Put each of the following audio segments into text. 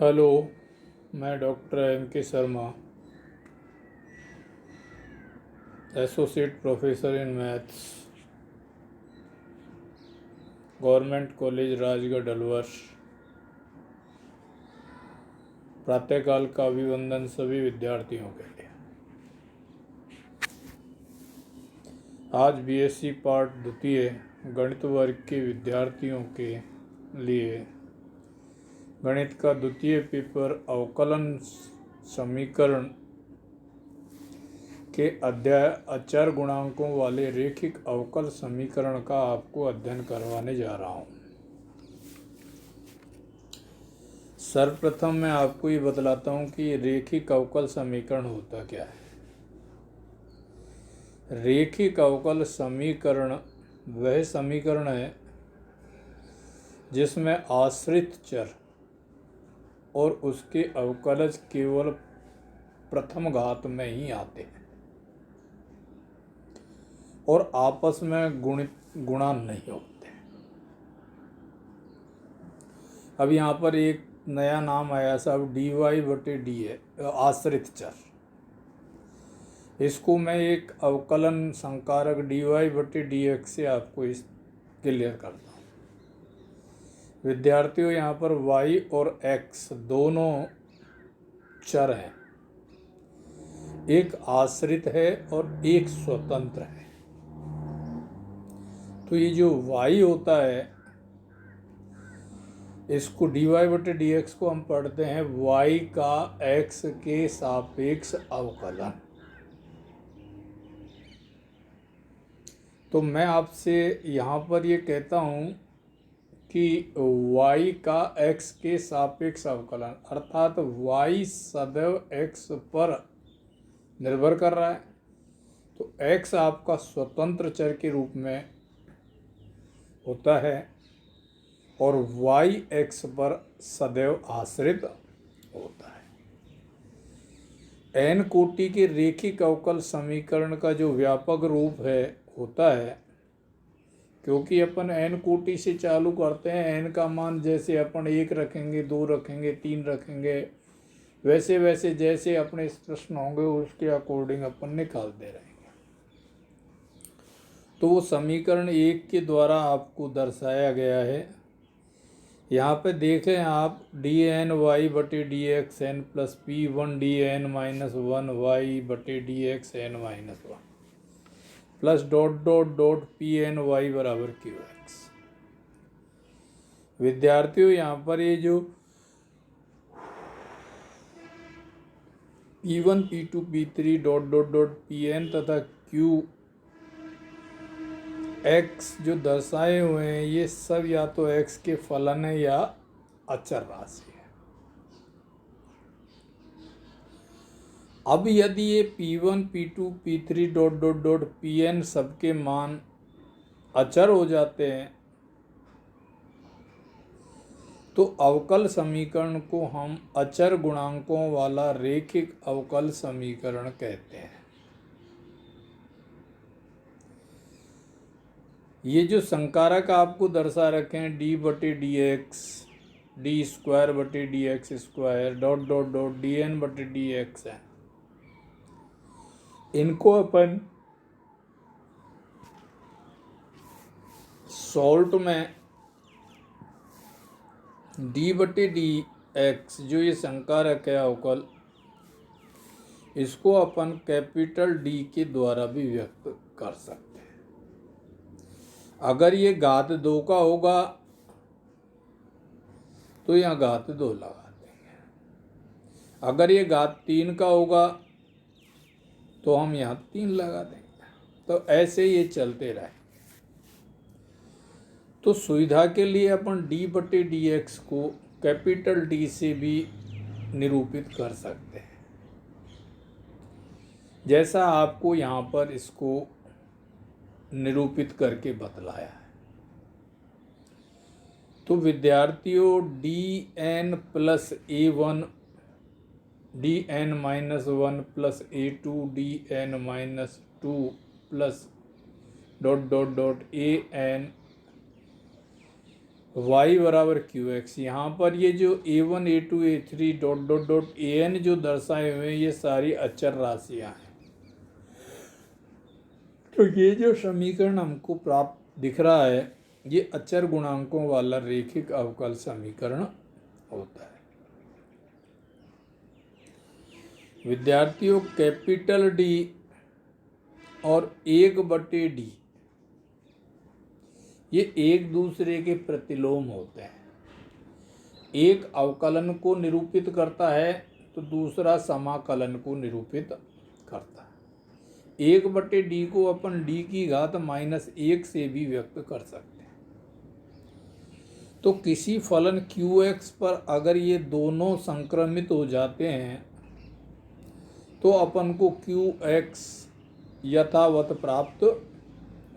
Hello, मैं doctor M के Sharma, associate professor in maths, government college Rajgarh Alwar. प्रातःकाल का अभिवंदन सभी विद्यार्थियों के लिए। आज बीएससी पार्ट द्वितीय गणित वर्ग के विद्यार्थियों के लिए गणित का द्वितीय पेपर अवकलन समीकरण के अध्याय अचर गुणांकों वाले रेखिक अवकल समीकरण का आपको अध्ययन करवाने जा रहा हूँ। सर्वप्रथम मैं आपको ये बतलाता हूँ कि रेखिक अवकल समीकरण होता क्या है। रेखिक अवकल समीकरण वह समीकरण है जिसमें आश्रित चर और उसके अवकलज केवल प्रथम घात में ही आते हैं और आपस में गुणा नहीं होते। अब यहाँ पर एक नया नाम आया साहब dy/d है, आश्रित चर। इसको मैं एक अवकलन संकारक dy/dx से आपको इस क्लियर करता हूँ। विद्यार्थियों, यहाँ पर y और x दोनों चर हैं, एक आश्रित है और एक स्वतंत्र है। तो ये जो y होता है इसको dy/dx को हम पढ़ते हैं y का x के सापेक्ष अवकलन। तो मैं आपसे यहाँ पर ये कहता हूँ कि y का x के सापेक्ष अवकलन अर्थात y सदैव x पर निर्भर कर रहा है, तो x आपका स्वतंत्र चर के रूप में होता है और y x पर सदैव आश्रित होता है। n कोटि के रेखिक अवकल समीकरण का जो व्यापक रूप है होता है, क्योंकि अपन n कोटि से चालू करते हैं, n का मान जैसे अपन 1 रखेंगे, 2 रखेंगे, 3 रखेंगे, वैसे वैसे जैसे अपने प्रश्न होंगे उसके अकॉर्डिंग अपन निकालते रहेंगे। तो वो समीकरण 1 के द्वारा आपको दर्शाया गया है। यहाँ पे देखें आप dny/dxn plus p1dn -1y/dxn-1 plus ... pny बराबर qx। विद्यार्थियों, यहाँ पर ये जो p1 p2 p3 ... pn तथा qx जो दर्शाए हुए हैं ये सब या तो x के फलन है या अचर राशि है। अब यदि ये p1 p2 p3 ... pn सबके मान अचर हो जाते हैं तो अवकल समीकरण को हम अचर गुणांकों वाला रेखिक अवकल समीकरण कहते हैं। ये जो संकारक आपको दर्शा रखे हैं d/dx, d²/dx², ... dn/dx है, इनको अपन सॉल्ट में d/dx जो ये संकारक है अवकल, इसको अपन कैपिटल D के द्वारा भी व्यक्त कर सकते हैं। अगर ये घात 2 का होगा तो यहाँ घात 2 लगा देंगे, अगर ये घात 3 का होगा तो हम यहाँ 3 लगा देंगे। तो ऐसे ये चलते रहे। तो सुविधा के लिए अपन d/dx को कैपिटल D से भी निरूपित कर सकते हैं, जैसा आपको यहाँ पर इसको निरूपित करके बतलाया है। तो विद्यार्थियों, dn plus a1 dn-1 plus a2 dn-2 plus ... an y बराबर क्यू एक्स। यहाँ पर ये जो a1 a2 a3 dot dot dot an जो दर्शाए हुए हैं ये सारी अचर राशियाँ हैं। तो ये जो समीकरण हमको प्राप्त दिख रहा है ये अचर गुणांकों वाला रैखिक अवकल समीकरण होता है। विद्यार्थियों, कैपिटल डी और 1/d ये एक दूसरे के प्रतिलोम होते हैं। एक अवकलन को निरूपित करता है तो दूसरा समाकलन को निरूपित करता है। 1/d को अपन d की घात -1 से भी व्यक्त कर सकते हैं। तो किसी फलन qx पर अगर ये दोनों संक्रमित हो जाते हैं तो अपन को qx यथावत प्राप्त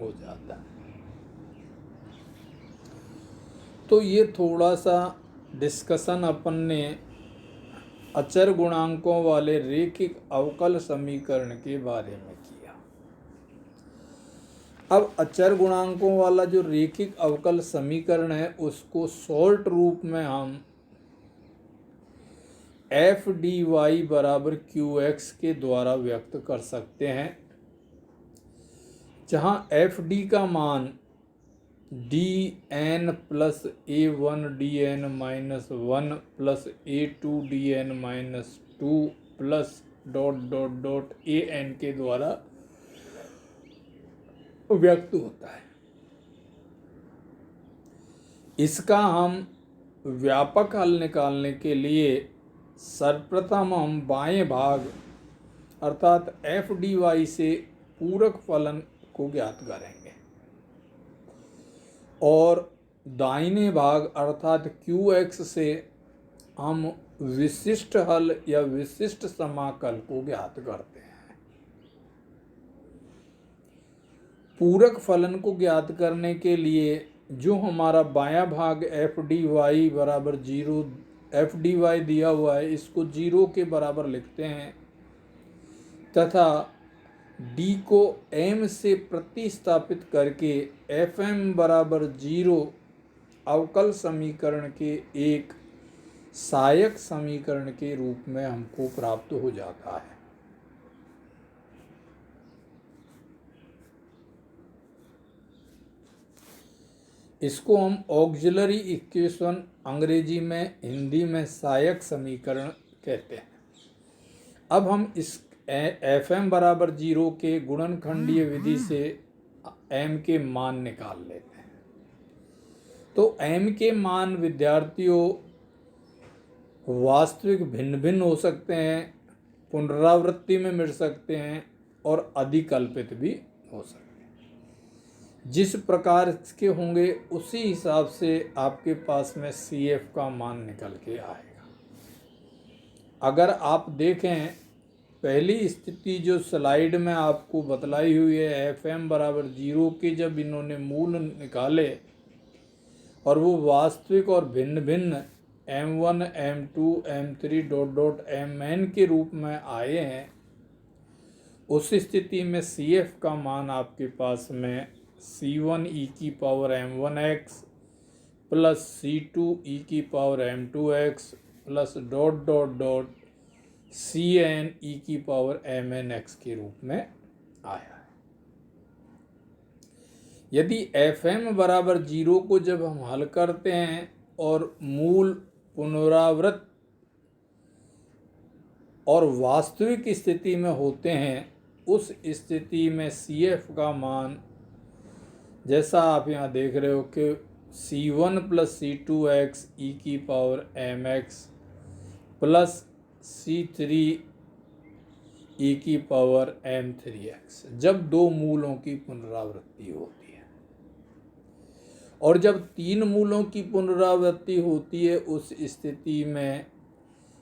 हो जाता है। तो ये थोड़ा सा डिस्कशन अपन ने अचर गुणांकों वाले रैखिक अवकल समीकरण के बारे में किया। अब अचर गुणांकों वाला जो रैखिक अवकल समीकरण है उसको शॉर्ट रूप में हम एफ डी वाई बराबर क्यू एक्स के द्वारा व्यक्त कर सकते हैं, जहाँ एफ डी का मान D N plus a1 dn -1 plus a2 dn -2 plus dot dot dot an के द्वारा व्यक्त होता है। इसका हम व्यापक हल निकालने के लिए सर्वप्रथम हम बाएं भाग अर्थात एफ डी वाई से पूरक फलन को ज्ञात करेंगे और दाहिने भाग अर्थात qx से हम विशिष्ट हल या विशिष्ट समाकल को ज्ञात करते हैं। पूरक फलन को ज्ञात करने के लिए जो हमारा बायां भाग एफ डी वाई बराबर 0 एफ डी वाई दिया हुआ है इसको 0 के बराबर लिखते हैं तथा d को m से प्रतिस्थापित करके एफ एम बराबर 0 अवकल समीकरण के एक सहायक समीकरण के रूप में हमको प्राप्त हो जाता है। इसको हम ऑक्सिलरी इक्वेशन अंग्रेजी में, हिंदी में सहायक समीकरण कहते हैं। अब हम इस एफ एम बराबर 0 के गुणनखंडीय विधि से m के मान निकाल लेते हैं। तो m के मान विद्यार्थियों वास्तविक भिन्न भिन्न हो सकते हैं, पुनरावृत्ति में मिल सकते हैं और अधिकल्पित भी हो सकते हैं। जिस प्रकार के होंगे उसी हिसाब से आपके पास में CF का मान निकल के आएगा। अगर आप देखें पहली स्थिति जो स्लाइड में आपको बतलाई हुई है एफ एम बराबर 0 के जब इन्होंने मूल निकाले और वो वास्तविक और भिन्न भिन्न m1 m2 m3 dot dot mn के रूप में आए हैं, उस स्थिति में CF का मान आपके पास में c1 e की power m1x plus c2 e की power m2x plus dot dot dot cn e की पावर mnx के रूप में आया है। यदि fm बराबर 0 को जब हम हल करते हैं और मूल पुनरावृत्त और वास्तविक स्थिति में होते हैं, उस स्थिति में CF का मान जैसा आप यहाँ देख रहे हो कि c1 प्लस c2x e की power mx plus c3 e की पावर m3x जब दो मूलों की पुनरावृत्ति होती है। और जब तीन मूलों की पुनरावृत्ति होती है उस स्थिति में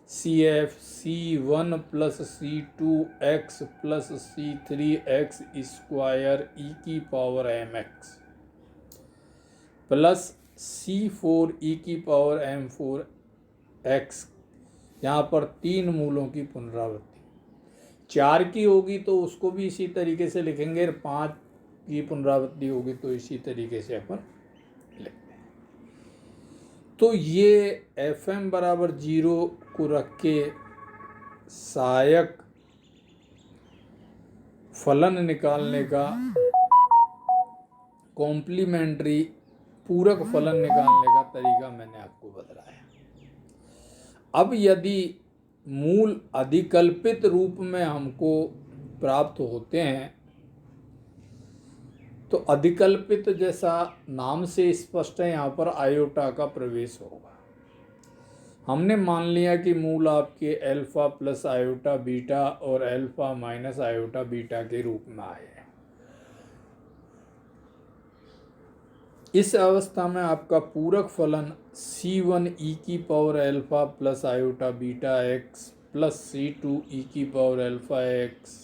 CF c1 plus c2x plus c3x square e की power mx plus c4 e की पावर m4x, यहाँ पर तीन मूलों की पुनरावृत्ति। 4 की होगी तो उसको भी इसी तरीके से लिखेंगे, 5 की पुनरावृत्ति होगी तो इसी तरीके से अपन लिखते हैं। तो ये एफ एम बराबर 0 को रख के सहायक फलन निकालने का, कॉम्प्लीमेंट्री पूरक फलन निकालने का तरीका मैंने आपको बताया। अब यदि मूल अधिकल्पित रूप में हमको प्राप्त होते हैं तो अधिकल्पित जैसा नाम से स्पष्ट है, यहाँ पर आयोटा का प्रवेश होगा। हमने मान लिया कि मूल आपके अल्फा प्लस आयोटा बीटा और अल्फा माइनस आयोटा बीटा के रूप में आए हैं। इस अवस्था में आपका पूरक फलन C1 e की power alpha plus iota beta x plus C2 e की power alpha x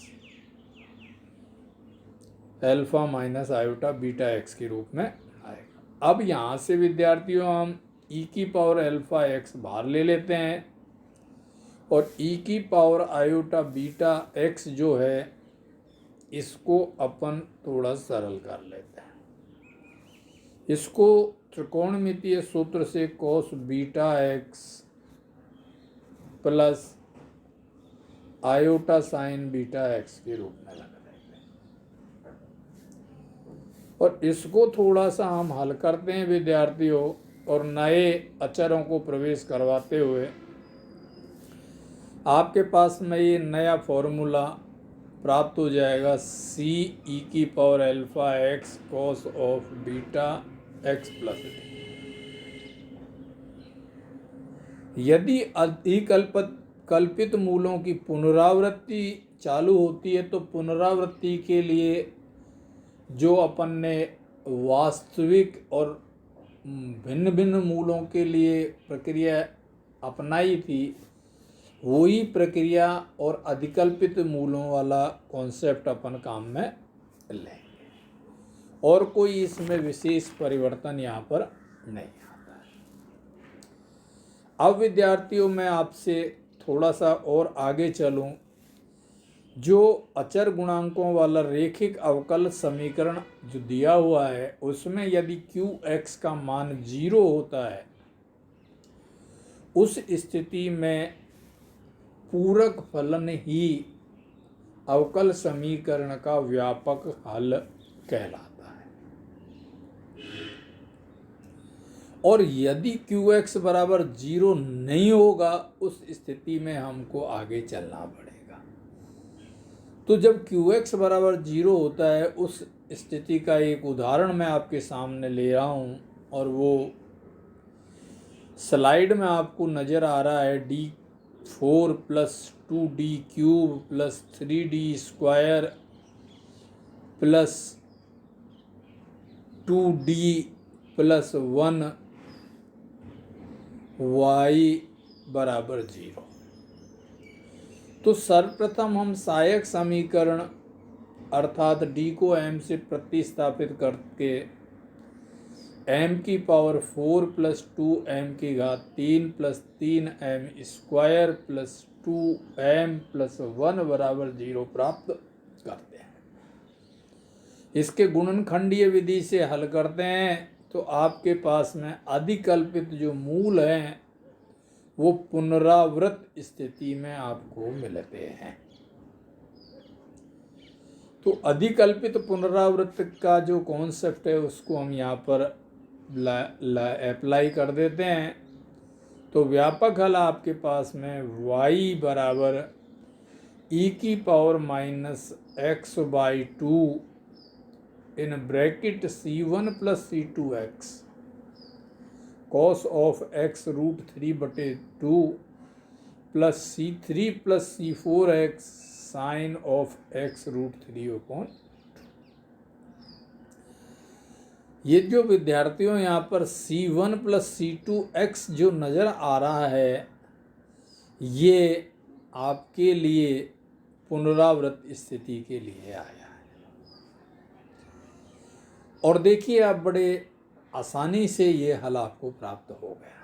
alpha minus iota beta x के रूप में आएगा। अब यहाँ से विद्यार्थियों हम e की पावर अल्फा x बाहर ले लेते हैं और e की पावर आयोटा बीटा x जो है इसको अपन थोड़ा सरल कर लेते हैं। इसको त्रिकोणमितीय सूत्र से cos beta x plus iota sine beta x के रूप में लगा देते हैं और इसको थोड़ा सा हम हल करते हैं विद्यार्थियों, और नए अचरों को प्रवेश करवाते हुए आपके पास में ये नया फॉर्मूला प्राप्त हो जाएगा। C e की power alpha x cos of beta x plus d। यदि अधिकल्पित मूलों की पुनरावृत्ति चालू होती है तो पुनरावृत्ति के लिए जो अपन ने वास्तविक और भिन्न भिन्न मूलों के लिए प्रक्रिया अपनाई थी, वही प्रक्रिया और अधिकल्पित मूलों वाला कॉन्सेप्ट अपन काम में लेंगे और कोई इसमें विशेष परिवर्तन यहाँ पर नहीं आता है। अब विद्यार्थियों मैं आपसे थोड़ा सा और आगे चलूँ। जो अचर गुणांकों वाला रेखिक अवकल समीकरण जो दिया हुआ है उसमें यदि Qx का मान 0 होता है, उस स्थिति में पूरक फलन ही अवकल समीकरण का व्यापक हल कहलाता है। और यदि Qx बराबर 0 नहीं होगा, उस स्थिति में हमको आगे चलना पड़ेगा। तो जब Qx बराबर 0 होता है उस स्थिति का एक उदाहरण मैं आपके सामने ले रहा हूँ और वो स्लाइड में आपको नज़र आ रहा है। D4 plus 2D cube plus 3D square plus 2D plus 1 y बराबर 0। तो सर्वप्रथम हम सहायक समीकरण अर्थात d को m से प्रतिस्थापित करके m की पावर 4 प्लस 2m की घात 3 plus 3m square plus 2m plus 1 बराबर 0 प्राप्त करते हैं। इसके गुणनखंडीय विधि से हल करते हैं तो आपके पास में अधिकल्पित जो मूल हैं वो पुनरावृत्त स्थिति में आपको मिलते हैं। तो अधिकल्पित पुनरावृत्त का जो कॉन्सेप्ट है उसको हम यहाँ पर अप्लाई कर देते हैं। तो व्यापक हल आपके पास में y बराबर e की power minus x by 2 in bracket C1 plus C2x cos of x root 3/2 plus C3 plus C4x sine of x root 3/2। ये जो विद्यार्थियों यहाँ पर C1 प्लस C2x जो नज़र आ रहा है, ये आपके लिए पुनरावृत्त स्थिति के लिए आया है। और देखिए आप बड़े आसानी से ये हल आपको प्राप्त हो गया।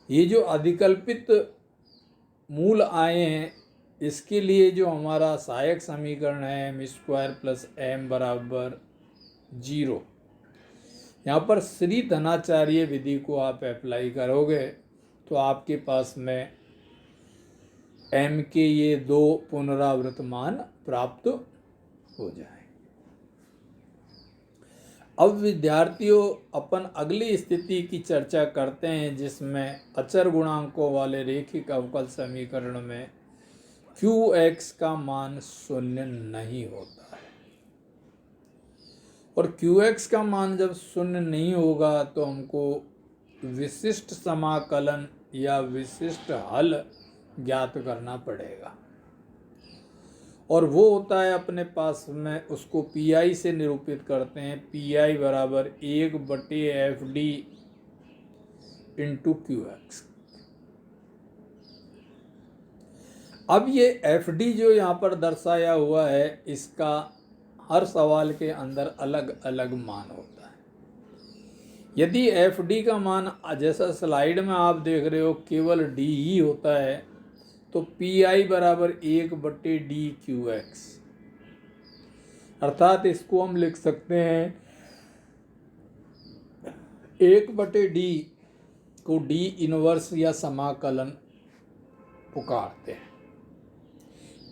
ये जो अधिकल्पित मूल आए हैं इसके लिए जो हमारा सहायक समीकरण है m² प्लस m बराबर 0, यहाँ पर श्री धनाचार्य विधि को आप अप्लाई करोगे तो आपके पास में m के ये 2 पुनरावृत मान प्राप्त हो जाए। अब विद्यार्थियों अपन अगली स्थिति की चर्चा करते हैं जिसमें अचर गुणांकों वाले रैखिक अवकल समीकरण में qx का मान शून्य नहीं होता है। और qx का मान जब शून्य नहीं होगा तो हमको विशिष्ट समाकलन या विशिष्ट हल ज्ञात करना पड़ेगा, और वो होता है अपने पास में, उसको पी से निरूपित करते हैं। पी बराबर 1/FD इंटू QX। अब ये FD जो यहाँ पर दर्शाया हुआ है इसका हर सवाल के अंदर अलग अलग मान होता है। यदि FD का मान जैसा स्लाइड में आप देख रहे हो केवल D ही होता है तो पी बराबर 1/DQX, अर्थात इसको हम लिख सकते हैं 1/D को D इनवर्स या समाकलन पुकारते हैं।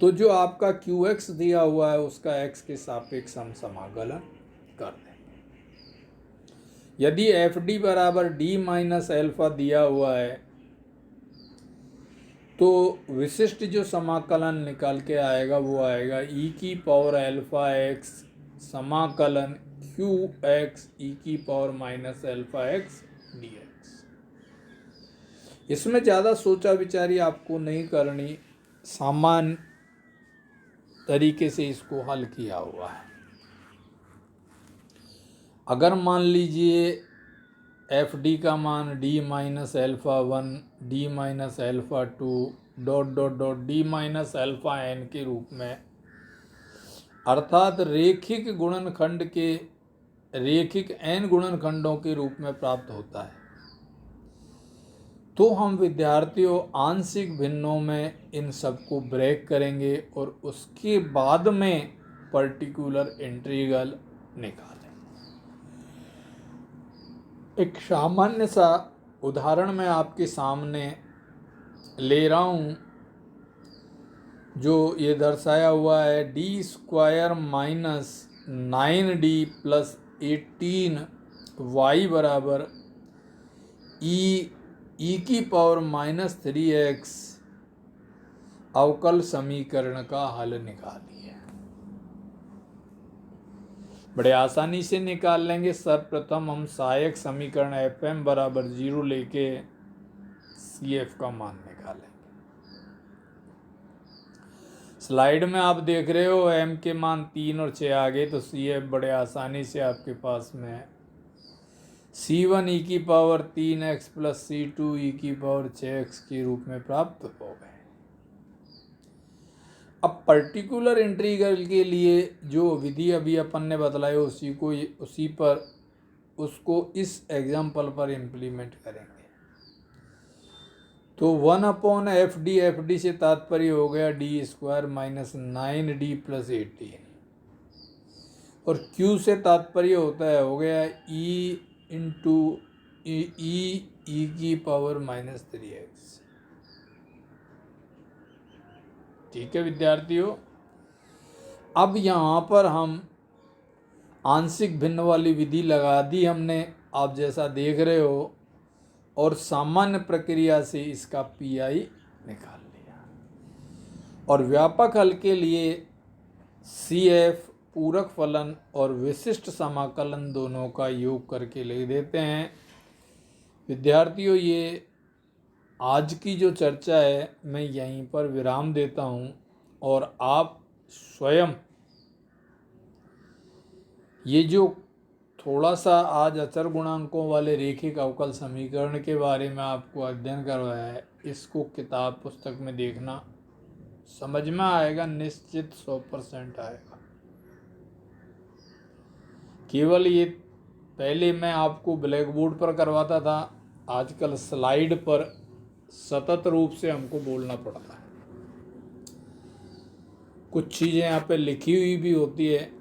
तो जो आपका QX दिया हुआ है उसका x के सापेक्ष हम समाकलन कर देंगे। यदि FD बराबर D माइनस अल्फा दिया हुआ है तो विशिष्ट जो समाकलन निकाल के आएगा वो आएगा e⁻α x समाकलन QX e⁻α x dx। इसमें ज़्यादा सोचा विचारी आपको नहीं करनी, सामान्य तरीके से इसको हल किया हुआ है। अगर मान लीजिए FD का मान D minus alpha 1 D minus alpha 2 dot dot dot D minus alpha n के रूप में, अर्थात रेखिक गुणनखंड के रेखिक n गुणनखंडों के रूप में प्राप्त होता है, तो हम विद्यार्थियों आंशिक भिन्नों में इन सबको ब्रेक करेंगे और उसके बाद में पर्टिकुलर इंटीग्रल निकालें। एक सामान्य सा उदाहरण मैं आपके सामने ले रहा हूँ जो ये दर्शाया हुआ है d² minus 9d plus 18y बराबर e⁻³ अवकल समीकरण का हल निकालिए। बड़े आसानी से निकाल लेंगे। सर्वप्रथम हम सहायक समीकरण fm बराबर 0 लेके CF का मान निकालेंगे। स्लाइड में आप देख रहे हो m के मान 3 और 6 आ गए तो CF बड़े आसानी से आपके पास में C1 e⁻3x plus C2 e⁻6x के रूप में प्राप्त हो गए। अब पर्टिकुलर इंटीग्रल के लिए जो विधि अभी अपन ने बतलाई उसी पर उसको इस एग्जाम्पल पर इम्प्लीमेंट करेंगे। तो 1/FD, FD से तात्पर्य हो गया D² माइनस 9D प्लस 18, और Q से तात्पर्य होता है हो गया E इंटू e⁻3x। ठीक है विद्यार्थियों, अब यहाँ पर हम आंशिक भिन्न वाली विधि लगा दी हमने, आप जैसा देख रहे हो, और सामान्य प्रक्रिया से इसका पी निकाल लिया। और व्यापक हल के लिए CF पूरक फलन और विशिष्ट समाकलन दोनों का योग करके लिख देते हैं। विद्यार्थियों ये आज की जो चर्चा है मैं यहीं पर विराम देता हूँ, और आप स्वयं ये जो थोड़ा सा आज अचर गुणांकों वाले रैखिक अवकल समीकरण के बारे में आपको अध्ययन करवाया है, इसको किताब पुस्तक में देखना, समझ में आएगा, निश्चित 100% आएगा। केवल ये पहले मैं आपको ब्लैक बोर्ड पर करवाता था, आजकल स्लाइड पर सतत रूप से हमको बोलना पड़ता है। कुछ चीज़ें यहाँ पे लिखी हुई भी होती है,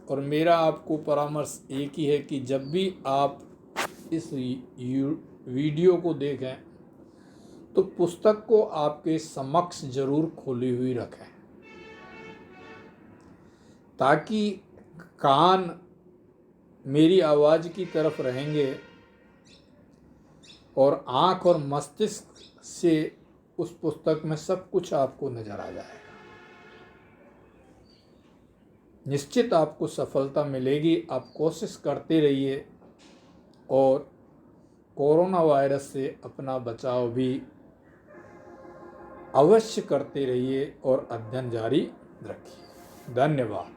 और मेरा आपको परामर्श एक ही है कि जब भी आप इस वीडियो को देखें तो पुस्तक को आपके समक्ष जरूर खोली हुई रखें, ताकि कान मेरी आवाज़ की तरफ रहेंगे और आँख और मस्तिष्क से उस पुस्तक में सब कुछ आपको नज़र आ जाएगा। निश्चित आपको सफलता मिलेगी। आप कोशिश करते रहिए और कोरोना वायरस से अपना बचाव भी अवश्य करते रहिए और अध्ययन जारी रखिए। धन्यवाद।